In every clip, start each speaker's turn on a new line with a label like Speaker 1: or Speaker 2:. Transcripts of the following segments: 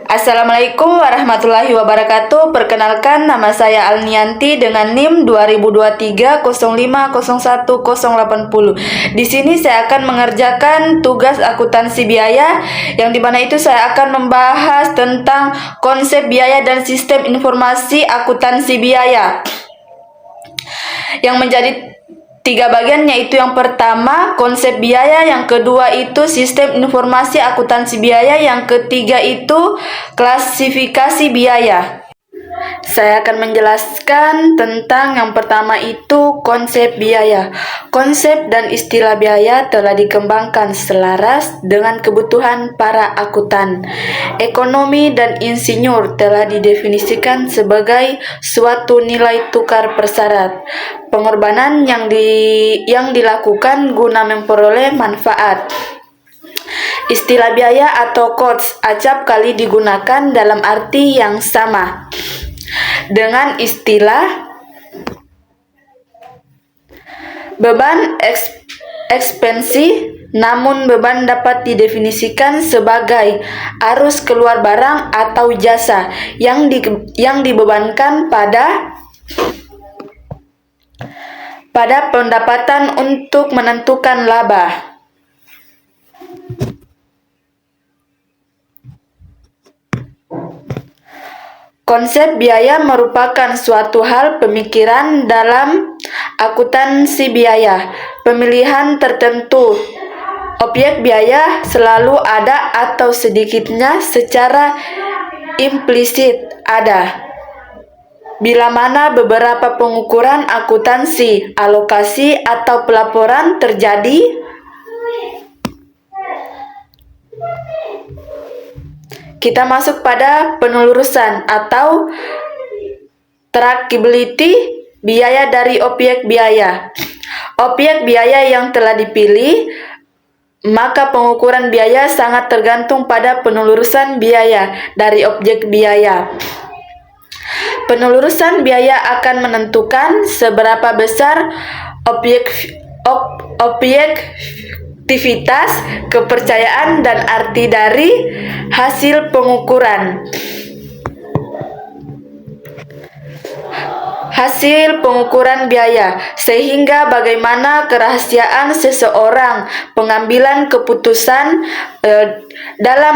Speaker 1: Assalamualaikum warahmatullahi wabarakatuh. Perkenalkan, nama saya Alnianti dengan NIM 2023050180. Di sini saya akan mengerjakan tugas akuntansi biaya, yang dimana itu saya akan membahas tentang konsep biaya dan sistem informasi akuntansi biaya, yang menjadi tiga bagian, yaitu yang pertama konsep biaya, yang kedua itu sistem informasi akuntansi biaya, yang ketiga itu klasifikasi biaya. Saya akan menjelaskan tentang yang pertama itu konsep biaya. Konsep dan istilah biaya telah dikembangkan selaras dengan kebutuhan para akuntan. Ekonomi dan insinyur telah didefinisikan sebagai suatu nilai tukar persyarat, pengorbanan yang dilakukan guna memperoleh manfaat. Istilah biaya atau cost acap kali digunakan dalam arti yang sama dengan istilah beban ekspensi, namun beban dapat didefinisikan sebagai arus keluar barang atau jasa yang dibebankan pada pendapatan untuk menentukan laba. Konsep biaya merupakan suatu hal pemikiran dalam akuntansi biaya. Pemilihan tertentu objek biaya selalu ada atau sedikitnya secara implisit ada. Bila mana beberapa pengukuran akuntansi, alokasi atau pelaporan terjadi, kita masuk pada penelurusan atau trackability biaya dari objek biaya. Objek biaya yang telah dipilih, maka pengukuran biaya sangat tergantung pada penelurusan biaya dari objek biaya. Penelurusan biaya akan menentukan seberapa besar objektivitas, kepercayaan, dan arti dari hasil pengukuran. Hasil pengukuran biaya, sehingga bagaimana kerahasiaan seseorang pengambilan keputusan dalam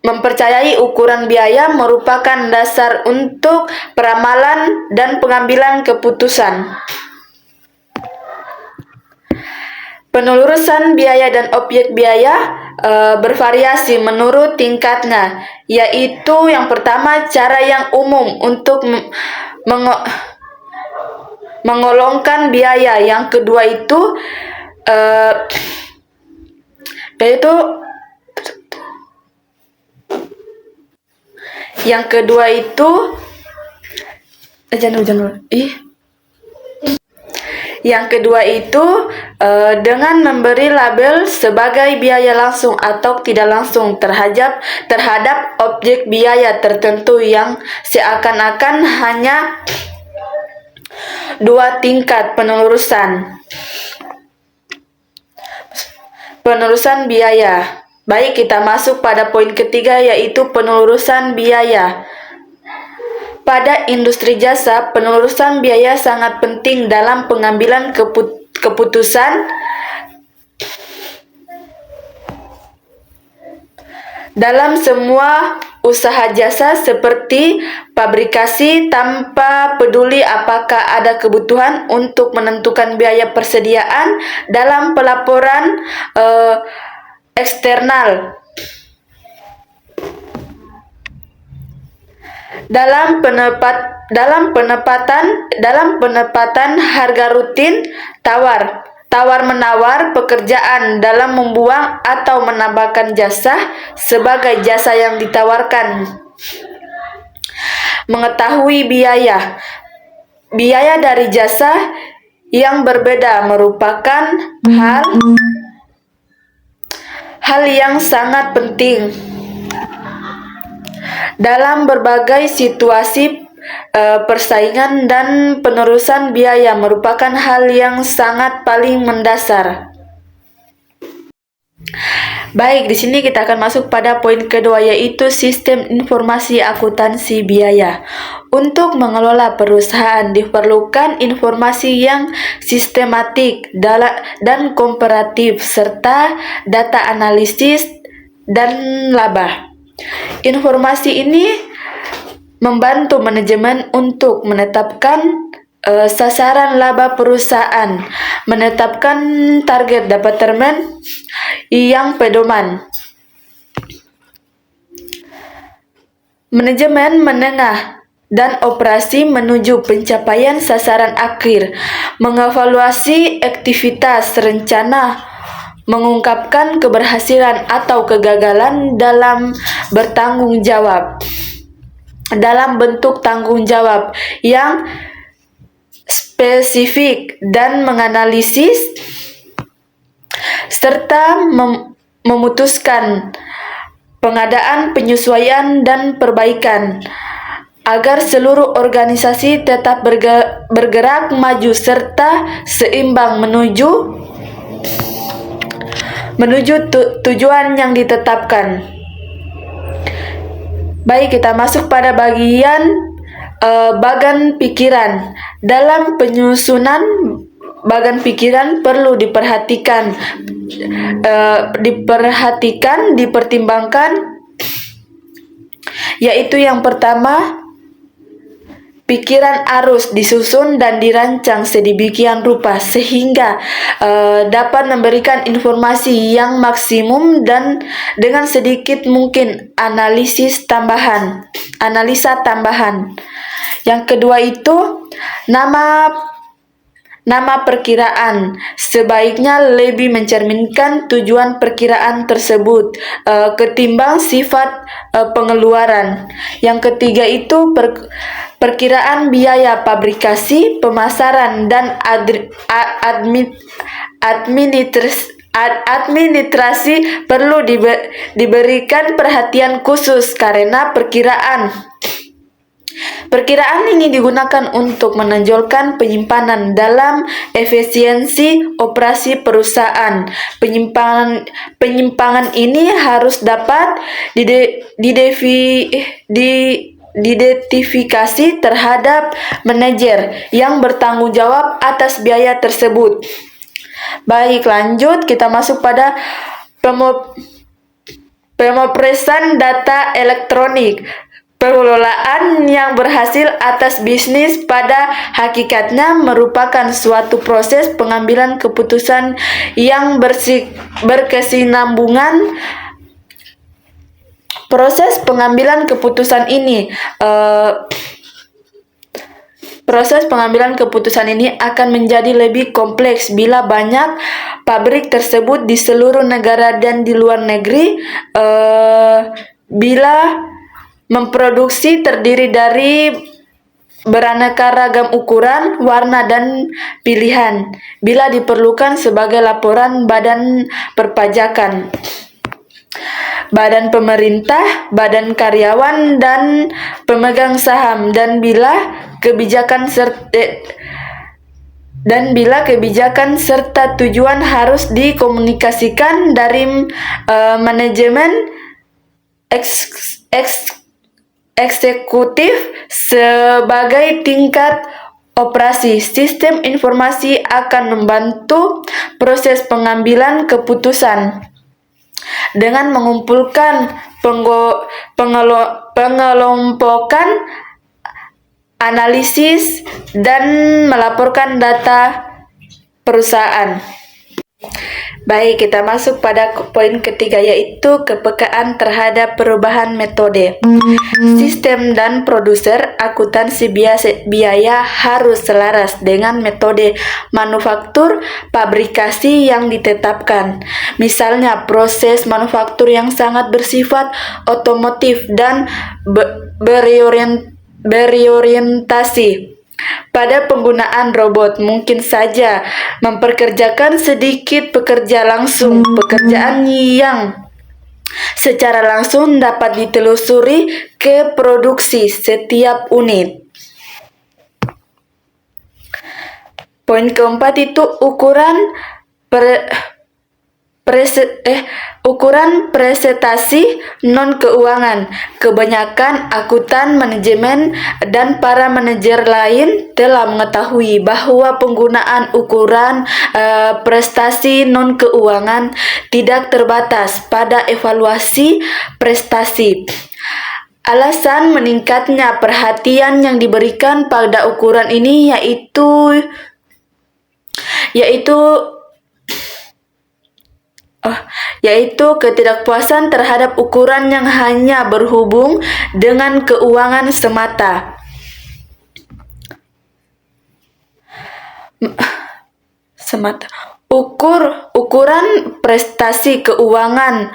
Speaker 1: mempercayai ukuran biaya merupakan dasar untuk peramalan dan pengambilan keputusan. Penelurusan biaya dan objek biaya bervariasi menurut tingkatnya, yaitu yang pertama cara yang umum untuk menggolongkan biaya, yang kedua itu dengan memberi label sebagai biaya langsung atau tidak langsung terhadap objek biaya tertentu, yang seakan-akan hanya dua tingkat penelurusan biaya. Baik, kita masuk pada poin ketiga, yaitu penelurusan biaya. Pada industri jasa, penelurusan biaya sangat penting dalam pengambilan keputusan dalam semua usaha jasa seperti pabrikasi, tanpa peduli apakah ada kebutuhan untuk menentukan biaya persediaan dalam pelaporan eksternal. Dalam penempatan harga rutin, tawar-menawar pekerjaan dalam membuang atau menambahkan jasa sebagai jasa yang ditawarkan. Mengetahui biaya dari jasa yang berbeda merupakan hal yang sangat penting dalam berbagai situasi persaingan, dan penelurusan biaya merupakan hal yang sangat paling mendasar. Baik, di sini kita akan masuk pada poin kedua, yaitu sistem informasi akuntansi biaya. Untuk mengelola perusahaan diperlukan informasi yang sistematik dan komparatif serta data analisis dan laba. Informasi ini membantu manajemen untuk menetapkan sasaran laba perusahaan, menetapkan target departemen yang pedoman. Manajemen menengah dan operasi menuju pencapaian sasaran akhir, mengevaluasi aktivitas rencana, mengungkapkan keberhasilan atau kegagalan dalam bertanggung jawab, dalam bentuk tanggung jawab yang spesifik, dan menganalisis serta memutuskan pengadaan, penyesuaian, dan perbaikan agar seluruh organisasi tetap bergerak maju serta seimbang menuju tujuan yang ditetapkan. Baik, kita masuk pada bagian bagan pikiran. Dalam penyusunan bagan pikiran perlu dipertimbangkan, yaitu yang pertama, pikiran harus disusun dan dirancang sedemikian rupa sehingga dapat memberikan informasi yang maksimum dan dengan sedikit mungkin analisa tambahan. Yang kedua itu nama perkiraan sebaiknya lebih mencerminkan tujuan perkiraan tersebut ketimbang sifat pengeluaran. Yang ketiga itu perkiraan biaya pabrikasi, pemasaran, dan administrasi perlu diberikan perhatian khusus karena Perkiraan ini digunakan untuk menonjolkan penyimpanan dalam efisiensi operasi perusahaan. Penyimpangan ini harus dapat diidentifikasi terhadap manajer yang bertanggung jawab atas biaya tersebut. Baik, lanjut kita masuk pada pemrosesan data elektronik. Pengelolaan yang berhasil atas bisnis pada hakikatnya merupakan suatu proses pengambilan keputusan yang berkesinambungan. Proses pengambilan keputusan ini akan menjadi lebih kompleks bila banyak pabrik tersebut di seluruh negara dan di luar negeri. Bila memproduksi terdiri dari beraneka ragam ukuran, warna, dan pilihan, bila diperlukan sebagai laporan badan perpajakan, badan pemerintah, badan karyawan, dan pemegang saham, dan bila kebijakan serta tujuan harus dikomunikasikan dari manajemen eksekutif sebagai tingkat operasi. Sistem informasi akan membantu proses pengambilan keputusan dengan mengumpulkan, pengelompokan, analisis, dan melaporkan data perusahaan. Baik, kita masuk pada poin ketiga, yaitu kepekaan terhadap perubahan metode. Sistem dan produser akuntansi biaya harus selaras dengan metode manufaktur pabrikasi yang ditetapkan. Misalnya, proses manufaktur yang sangat bersifat otomotif dan berorientasi pada penggunaan robot mungkin saja memperkerjakan sedikit pekerja langsung. Pekerjaan yang secara langsung dapat ditelusuri ke produksi setiap unit. Poin keempat itu ukuran ukuran presentasi non-keuangan. Kebanyakan akuntan, manajemen, dan para manajer lain telah mengetahui bahwa penggunaan ukuran prestasi non-keuangan tidak terbatas pada evaluasi prestasi. Alasan meningkatnya perhatian yang diberikan pada ukuran ini yaitu ketidakpuasan terhadap ukuran yang hanya berhubung dengan keuangan semata. Ukuran prestasi keuangan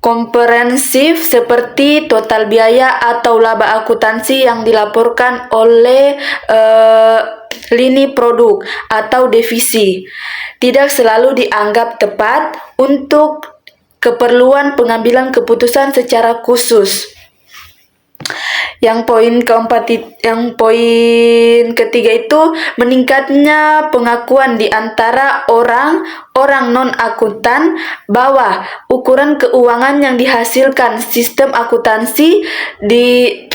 Speaker 1: komprehensif seperti total biaya atau laba akuntansi yang dilaporkan oleh lini produk atau divisi tidak selalu dianggap tepat untuk keperluan pengambilan keputusan secara khusus. Yang poin ketiga itu meningkatnya pengakuan di antara orang non-akuntan bahwa ukuran keuangan yang dihasilkan sistem akuntansi di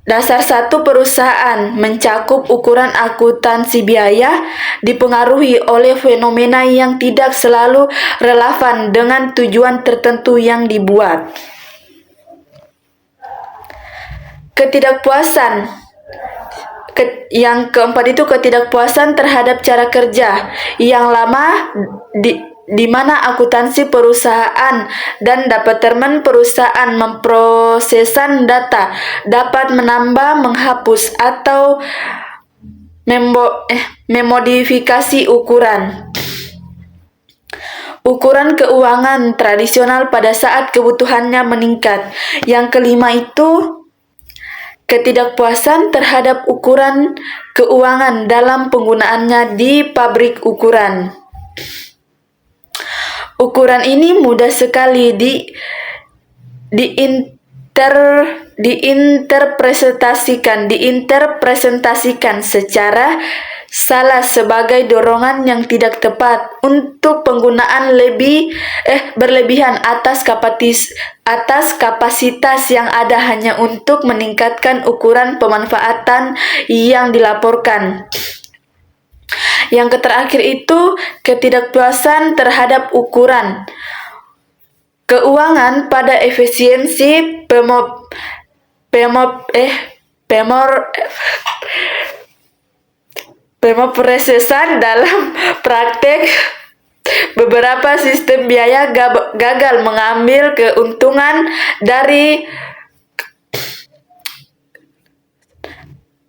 Speaker 1: dasar satu perusahaan mencakup ukuran akuntansi biaya dipengaruhi oleh fenomena yang tidak selalu relevan dengan tujuan tertentu yang dibuat. Ketidakpuasan. Yang keempat itu ketidakpuasan terhadap cara kerja yang lama di mana akuntansi perusahaan dan departemen perusahaan memprosesan data dapat menambah, menghapus, atau memodifikasi ukuran. Ukuran keuangan tradisional pada saat kebutuhannya meningkat. Yang kelima itu ketidakpuasan terhadap ukuran keuangan dalam penggunaannya di pabrik ukuran. Ukuran ini mudah sekali diinterpretasikan secara salah sebagai dorongan yang tidak tepat untuk penggunaan berlebihan atas kapasitas yang ada hanya untuk meningkatkan ukuran pemanfaatan yang dilaporkan. Yang terakhir itu ketidakpuasan terhadap ukuran keuangan pada efisiensi pemrosesan dalam praktek. Beberapa sistem biaya gagal mengambil keuntungan dari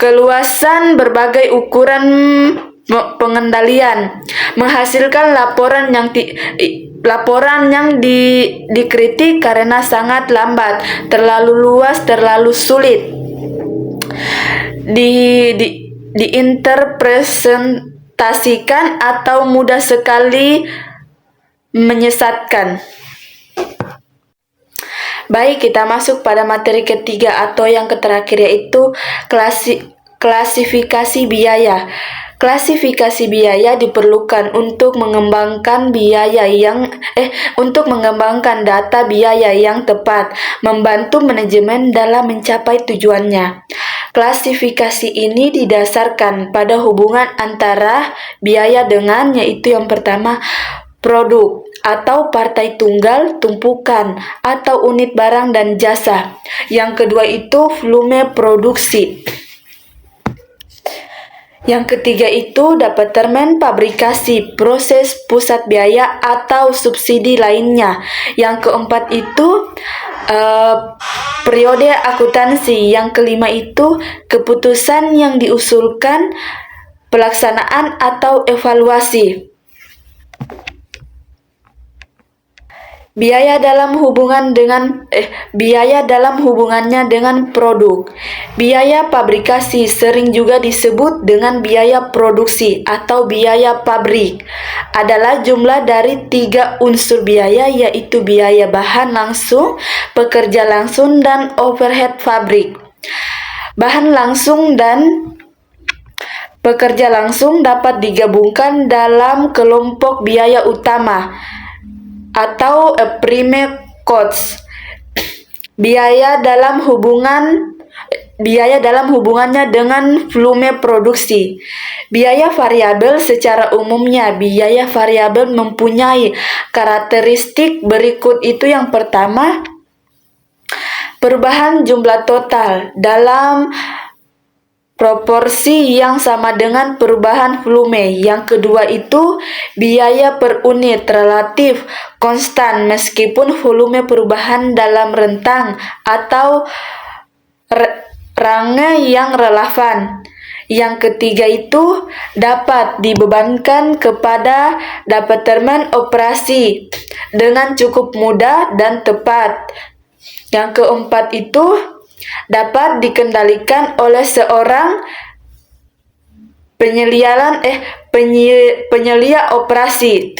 Speaker 1: keluasan berbagai ukuran pengendalian, menghasilkan laporan yang dikritik karena sangat lambat, terlalu luas, terlalu sulit diinterpretasikan atau mudah sekali menyesatkan. Baik, kita masuk pada materi ketiga atau yang terakhir, yaitu klasifikasi biaya. Klasifikasi biaya diperlukan untuk mengembangkan data biaya yang tepat, membantu manajemen dalam mencapai tujuannya. Klasifikasi ini didasarkan pada hubungan antara biaya dengan, yaitu yang pertama, produk atau partai tunggal, tumpukan atau unit barang dan jasa. Yang kedua itu volume produksi. Yang ketiga itu departemen pabrikasi, proses, pusat biaya atau subsidi lainnya. Yang keempat itu periode akuntansi. Yang kelima itu keputusan yang diusulkan, pelaksanaan atau evaluasi. Biaya dalam hubungannya dengan produk. Biaya pabrikasi sering juga disebut dengan biaya produksi atau biaya pabrik. Adalah jumlah dari 3 unsur biaya, yaitu biaya bahan langsung, pekerja langsung, dan overhead pabrik. Bahan langsung dan pekerja langsung dapat digabungkan dalam kelompok biaya utama atau prime costs. Biaya dalam hubungannya dengan volume produksi. Biaya variabel secara umumnya, biaya variabel mempunyai karakteristik berikut itu. Yang pertama, perubahan jumlah total dalam proporsi yang sama dengan perubahan volume. Yang kedua itu biaya per unit relatif konstan meskipun volume perubahan dalam rentang atau range yang relevan. Yang ketiga itu dapat dibebankan kepada departemen operasi dengan cukup mudah dan tepat. Yang keempat itu dapat dikendalikan oleh seorang penyelia operasi.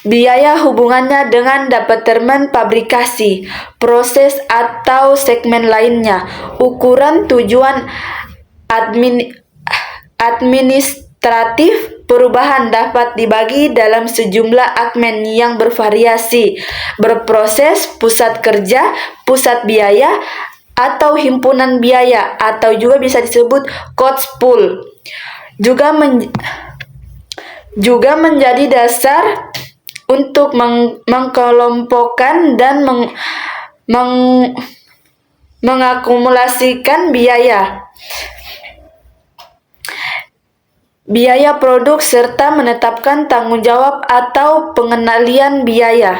Speaker 1: Biaya hubungannya dengan departemen pabrikasi, proses atau segmen lainnya. Ukuran tujuan administratif perubahan dapat dibagi dalam sejumlah admin yang bervariasi, berproses, pusat kerja, pusat biaya, atau himpunan biaya, atau juga bisa disebut cost pool. Juga menjadi dasar untuk mengkelompokkan dan mengakumulasikan biaya produk serta menetapkan tanggung jawab atau pengendalian biaya.